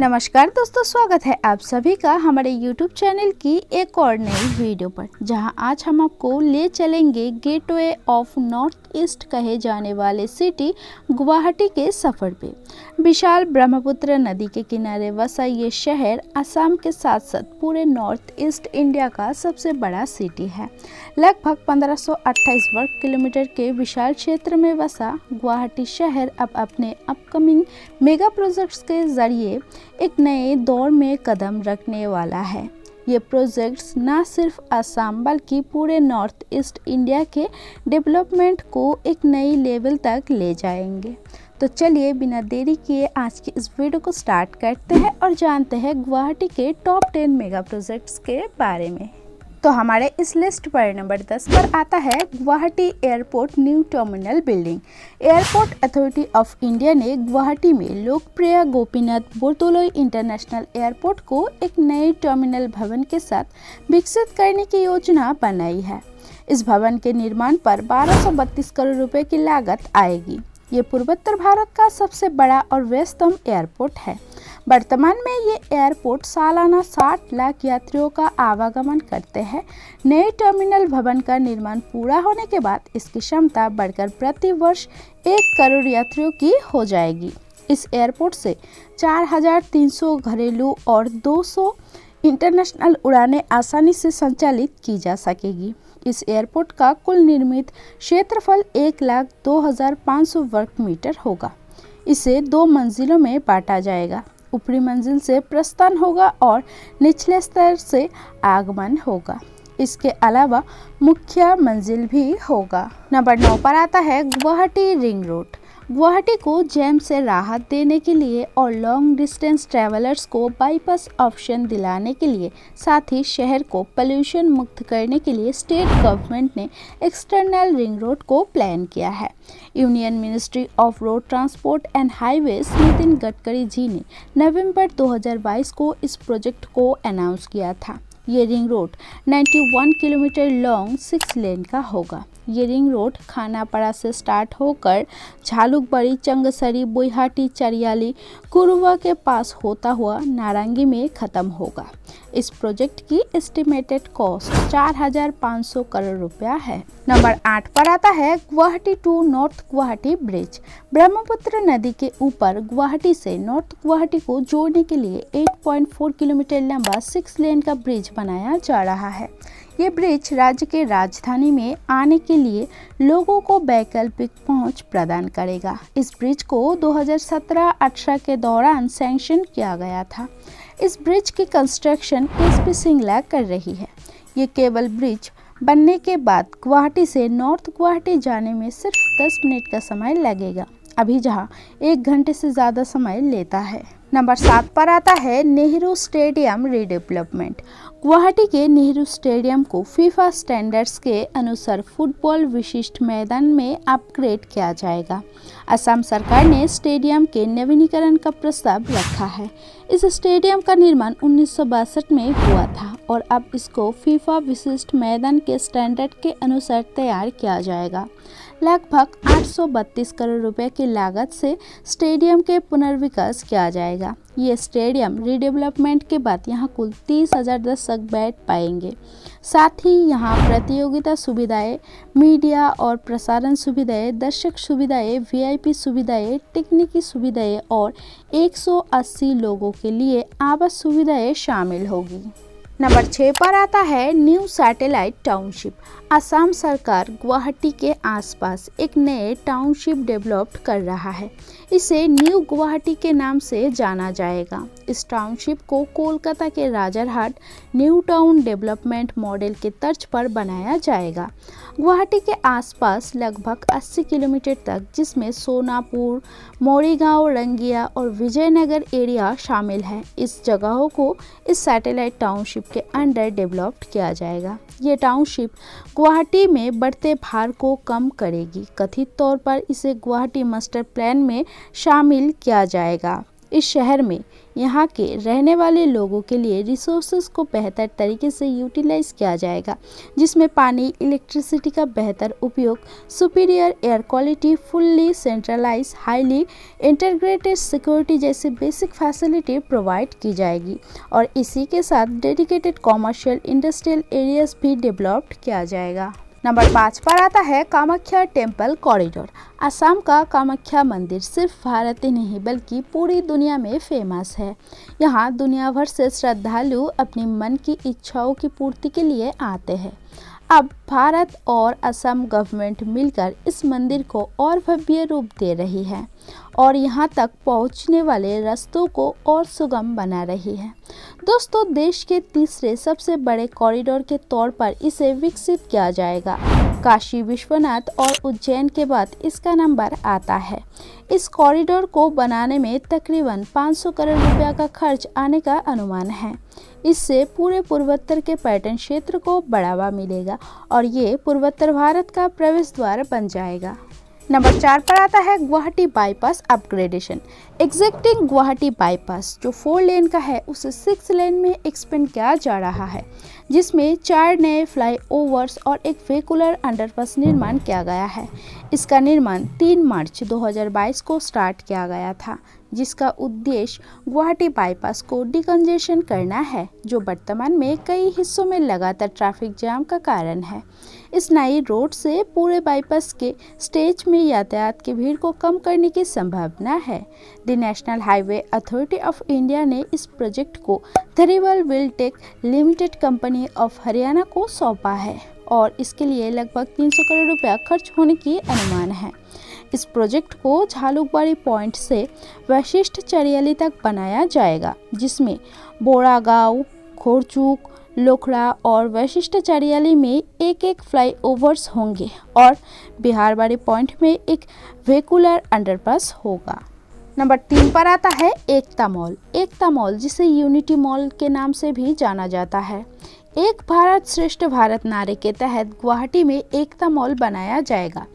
नमस्कार दोस्तों, स्वागत है आप सभी का हमारे YouTube चैनल की एक और नई वीडियो पर, जहां आज हम आपको ले चलेंगे गेटवे ऑफ नॉर्थ ईस्ट कहे जाने वाले सिटी गुवाहाटी के सफ़र पे। विशाल ब्रह्मपुत्र नदी के किनारे बसा ये शहर असम के साथ साथ पूरे नॉर्थ ईस्ट इंडिया का सबसे बड़ा सिटी है। लगभग 1528 वर्ग किलोमीटर के विशाल क्षेत्र में बसा गुवाहाटी शहर अब अपने अपकमिंग मेगा प्रोजेक्ट्स के जरिए एक नए दौर में कदम रखने वाला है। ये प्रोजेक्ट्स न सिर्फ असम बल्कि पूरे नॉर्थ ईस्ट इंडिया के डेवलपमेंट को एक नई लेवल तक ले जाएंगे। तो चलिए बिना देरी किए आज की इस वीडियो को स्टार्ट करते हैं और जानते हैं गुवाहाटी के टॉप 10 मेगा प्रोजेक्ट्स के बारे में। तो हमारे इस लिस्ट पर नंबर 10 पर आता है Guwahati airport new terminal building. Airport authority of India ने गुवाहाटी में लोकप्रिय गोपीनाथ बोरदोलोई इंटरनेशनल एयरपोर्ट को एक नए टर्मिनल भवन के साथ विकसित करने की योजना बनाई है। इस भवन के निर्माण पर 1232 करोड़ रुपए की लागत आएगी। ये पूर्वोत्तर भारत का सबसे बड़ा और व्यस्तम एयरपोर्ट है। वर्तमान में ये एयरपोर्ट सालाना 60 लाख यात्रियों का आवागमन करते हैं। नए टर्मिनल भवन का निर्माण पूरा होने के बाद इसकी क्षमता बढ़कर प्रति वर्ष 1 करोड़ यात्रियों की हो जाएगी। इस एयरपोर्ट से 4300 घरेलू और 200 इंटरनेशनल उड़ानें आसानी से संचालित की जा सकेगी। इस एयरपोर्ट का कुल निर्मित क्षेत्रफल 1,02,500 वर्ग मीटर होगा। इसे 2 मंजिलों में बांटा जाएगा। ऊपरी मंजिल से प्रस्थान होगा और निचले स्तर से आगमन होगा। इसके अलावा मुख्य मंजिल भी होगा। नंबर 9 पर आता है गुवाहाटी रिंग रोड। गुवाहाटी को जैम से राहत देने के लिए और लॉन्ग डिस्टेंस ट्रैवलर्स को बाईपास ऑप्शन दिलाने के लिए, साथ ही शहर को पोल्यूशन मुक्त करने के लिए स्टेट गवर्नमेंट ने एक्सटर्नल रिंग रोड को प्लान किया है। Union ministry of road transport and highways Nitin Gadkari ji ने नवंबर 2022 को इस प्रोजेक्ट को अनाउंस किया था। ये रिंग रोड 91 किलोमीटर लॉन्ग 6 लेन का होगा। ये रिंग रोड खानापाड़ा से स्टार्ट होकर झालुकबाड़ी, चंगसरी, बोईहाटी, चरियाली, कुरुवा के पास होता हुआ नारंगी में खत्म होगा। इस प्रोजेक्ट की एस्टिमेटेड कॉस्ट 4,500 करोड़ रुपया है। नंबर 8 पर आता है Guwahati to North Guwahati bridge. Brahmaputra नदी के ऊपर गुवाहाटी से नॉर्थ गुवाहाटी को जोड़ने के लिए 8.4 किलोमीटर लंबा 6 लेन का ब्रिज बनाया जा रहा है। ये ब्रिज राज्य के राजधानी में आने के लिए लोगों को वैकल्पिक पहुंच प्रदान करेगा। इस ब्रिज को 2017-18 के दौरान सैंक्शन किया गया था। इस ब्रिज की कंस्ट्रक्शन एसपी सिंगला कर रही है। ये केबल ब्रिज बनने के बाद गुवाहाटी से नॉर्थ गुवाहाटी जाने में सिर्फ 10 मिनट का समय लगेगा, अभी जहां 1 घंटे से ज़्यादा समय लेता है। नंबर 7 पर आता है नेहरू स्टेडियम रीडेवलपमेंट। गुवाहाटी के नेहरू स्टेडियम को फीफा स्टैंडर्ड्स के अनुसार फुटबॉल विशिष्ट मैदान में अपग्रेड किया जाएगा। असम सरकार ने स्टेडियम के नवीनीकरण का प्रस्ताव रखा है। इस स्टेडियम का निर्माण 1962 में हुआ था और अब इसको फीफा विशिष्ट मैदान के स्टैंडर्ड के अनुसार तैयार किया जाएगा। लगभग 832 करोड़ रुपए की लागत से स्टेडियम के पुनर्विकास किया जाएगा। ये स्टेडियम रीडेवलपमेंट के बाद यहाँ कुल 30,000 दर्शक बैठ पाएंगे। साथ ही यहाँ प्रतियोगिता सुविधाएं, मीडिया और प्रसारण सुविधाएं, दर्शक सुविधाएं, वीआईपी सुविधाएं, तकनीकी सुविधाएं और 180 लोगों के लिए आवास सुविधाएं शामिल होगी। नंबर 6 पर आता है न्यू सैटेलाइट टाउनशिप। असम सरकार गुवाहाटी के आसपास एक नए टाउनशिप डेवलप कर रहा है। इसे न्यू गुवाहाटी के नाम से जाना जाएगा। इस टाउनशिप को कोलकाता के Rajarhat new town development model के तर्ज पर बनाया जाएगा। गुवाहाटी के आसपास लगभग 80 किलोमीटर तक, जिसमें सोनापुर, मोरीगांव, रंगिया और विजयनगर एरिया शामिल है, इस जगहों को इस सैटेलाइट टाउनशिप के अंडर डेवलप किया जाएगा। ये टाउनशिप गुवाहाटी में बढ़ते भार को कम करेगी। कथित तौर पर इसे गुवाहाटी मास्टर प्लान में शामिल किया जाएगा। इस शहर में यहाँ के रहने वाले लोगों के लिए रिसोर्सेज को बेहतर तरीके से यूटिलाइज किया जाएगा, जिसमें पानी, इलेक्ट्रिसिटी का बेहतर उपयोग, superior air quality, fully centralise, highly integrated security जैसी बेसिक फैसिलिटी प्रोवाइड की जाएगी और इसी के साथ डेडिकेटेड कॉमर्शियल इंडस्ट्रियल एरियाज भी डेवलप्ड किया जाएगा। नंबर 5 पर आता है कामाख्या टेम्पल कॉरिडोर। असम का कामाख्या मंदिर सिर्फ भारत ही नहीं बल्कि पूरी दुनिया में फेमस है। यहाँ दुनिया भर से श्रद्धालु अपनी मन की इच्छाओं की पूर्ति के लिए आते हैं। अब भारत और असम गवर्नमेंट मिलकर इस मंदिर को और भव्य रूप दे रही है और यहाँ तक पहुँचने वाले रास्तों को और सुगम बना रही है। दोस्तों, देश के तीसरे सबसे बड़े कॉरिडोर के तौर पर इसे विकसित किया जाएगा। काशी विश्वनाथ और उज्जैन के बाद इसका नंबर आता है। इस कॉरिडोर को बनाने में तकरीबन 500 करोड़ रुपया का खर्च आने का अनुमान है। इससे पूरे पूर्वोत्तर के पर्यटन क्षेत्र को बढ़ावा मिलेगा और ये पूर्वोत्तर भारत का प्रवेश द्वार बन जाएगा। नंबर 4 पर आता है Guwahati bypass upgradation. Existing Guwahati bypass जो 4 लेन का है उसे 6 लेन में एक्सपेंड किया जा रहा है, जिसमें 4 नए फ्लाईओवर्स और एक वेहिकुलर अंडरपास निर्माण किया गया है। इसका निर्माण 3 मार्च 2022 को स्टार्ट किया गया था, जिसका उद्देश्य गुवाहाटी बाईपास को डिकंजेशन करना है, जो वर्तमान में कई हिस्सों में लगातार ट्रैफिक जाम का कारण है। इस नई रोड से पूरे बाईपास के स्टेज में यातायात की भीड़ को कम करने की संभावना है। The national highway authority of India ने इस प्रोजेक्ट को थरीवल विलटेक लिमिटेड कंपनी ऑफ हरियाणा को सौंपा है और इसके लिए लगभग 300 करोड़ रुपया खर्च होने की अनुमान है। इस प्रोजेक्ट को झालुकबाड़ी पॉइंट से वशिष्ठ चरियाली तक बनाया जाएगा, जिसमें बोरागांव, खोरचूक, लोखड़ा और वशिष्ठ चरियाली में एक फ्लाईओवर्स होंगे और बिहारबाड़ी पॉइंट में एक वेहिकुलर अंडरपास होगा। नंबर 3 पर आता है एकता मॉल। एकता मॉल, जिसे यूनिटी मॉल के नाम से भी जाना जाता है, एक भारत श्रेष्ठ भारत नारे के तहत गुवाहाटी में एकता मॉल बनाया जाएगा।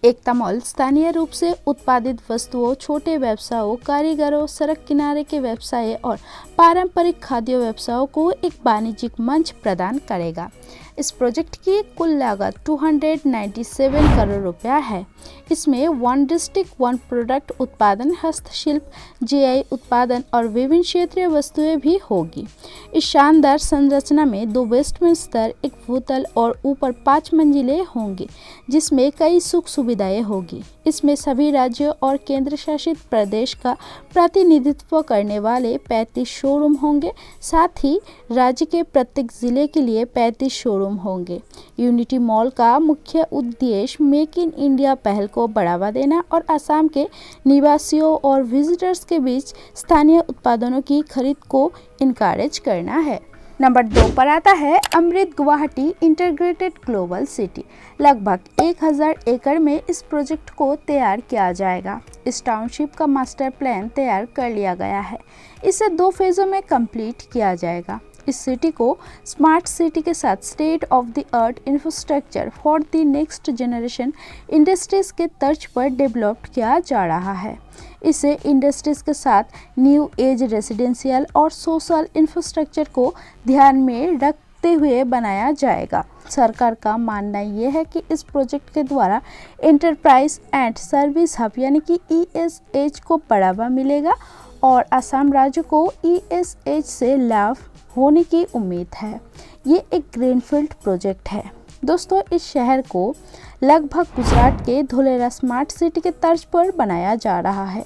एकता मॉल स्थानीय रूप से उत्पादित वस्तुओं, छोटे व्यवसायों, कारीगरों, सड़क किनारे के व्यवसाय और पारंपरिक खाद्य व्यवसायों को एक वाणिज्यिक मंच प्रदान करेगा। इस प्रोजेक्ट की कुल लागत 297 करोड़ रुपया है। इसमें 1 डिस्ट्रिक्ट 1 प्रोडक्ट उत्पादन, हस्तशिल्प, जीआई उत्पादन और विभिन्न क्षेत्रीय वस्तुएं भी होगी। इस शानदार संरचना में 2 बेसमेंट स्तर, एक भूतल और ऊपर 5 मंजिलें होंगी, जिसमें कई सुख सुविधाएं होगी। इसमें सभी राज्यों और केंद्र शासित प्रदेश का प्रतिनिधित्व करने वाले 35 शोरूम होंगे। साथ ही राज्य के प्रत्येक जिले के लिए 35 शोरूम होंगे। यूनिटी मॉल का मुख्य उद्देश्य मेक इन इंडिया पहल को बढ़ावा देना और असम के निवासियों और विजिटर्स के बीच स्थानीय उत्पादनों की खरीद को इनकरेज करना है। नंबर 2 पर आता है अमृत गुवाहाटी इंटीग्रेटेड ग्लोबल सिटी। लगभग 1000 एकड़ में इस प्रोजेक्ट को तैयार किया जाएगा। इस टाउनशिप का मास्टर प्लान तैयार कर लिया गया है। इसे 2 फेज़ों में कंप्लीट किया जाएगा। इस सिटी को स्मार्ट सिटी के साथ state of the art infrastructure for the next generation industries के तर्ज पर डेवलप किया जा रहा है। इसे इंडस्ट्रीज के साथ न्यू एज रेजिडेंशियल और सोशल इंफ्रास्ट्रक्चर को ध्यान में रखते हुए बनाया जाएगा। सरकार का मानना यह है कि इस प्रोजेक्ट के द्वारा एंटरप्राइज एंड सर्विस हब यानी कि ESH को बढ़ावा मिलेगा और असम राज्य को ESH से लाभ होने की उम्मीद है। ये एक ग्रीनफील्ड प्रोजेक्ट है। दोस्तों, इस शहर को लगभग गुजरात के धोलेरा स्मार्ट सिटी के तर्ज पर बनाया जा रहा है।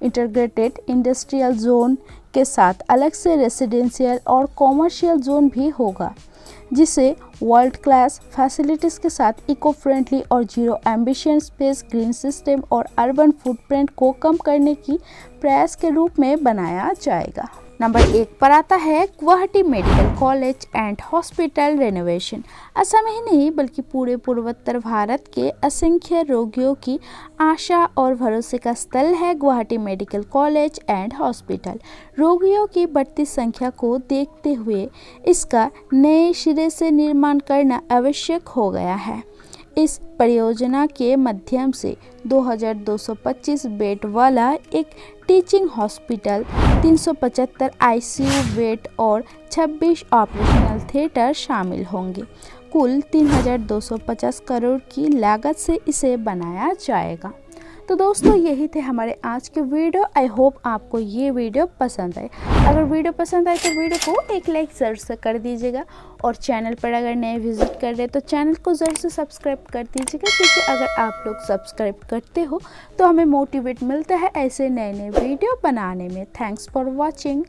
इंटीग्रेटेड इंडस्ट्रियल जोन के साथ अलग से रेसिडेंशियल और कॉमर्शियल जोन भी होगा, जिसे वर्ल्ड क्लास फैसिलिटीज़ के साथ इको फ्रेंडली और zero ambition space green system और अर्बन फुटप्रिंट को कम करने की प्रयास के रूप में बनाया जाएगा। नंबर 1 पर आता है Guwahati medical college and hospital renovation. Assam ही नहीं बल्कि पूरे पूर्वोत्तर भारत के असंख्य रोगियों की आशा और भरोसे का स्थल है Guwahati medical college and hospital. रोगियों की बढ़ती संख्या को देखते हुए इसका नए सिरे से निर्माण करना आवश्यक हो गया है। इस परियोजना के माध्यम से 2225 बेड वाला एक टीचिंग हॉस्पिटल, 375 आईसीयू बेड और 26 ऑपरेशनल थिएटर शामिल होंगे। कुल 3250 करोड़ की लागत से इसे बनाया जाएगा। तो दोस्तों यही थे हमारे आज के वीडियो। आई होप आपको ये वीडियो पसंद आए। अगर वीडियो पसंद आए तो वीडियो को एक लाइक ज़रूर से कर दीजिएगा और चैनल पर अगर नए विजिट कर रहे हैं तो चैनल को ज़रूर से सब्सक्राइब कर दीजिएगा, क्योंकि अगर आप लोग सब्सक्राइब करते हो तो हमें मोटिवेट मिलता है ऐसे नए नए वीडियो बनाने में। Thanks for watching.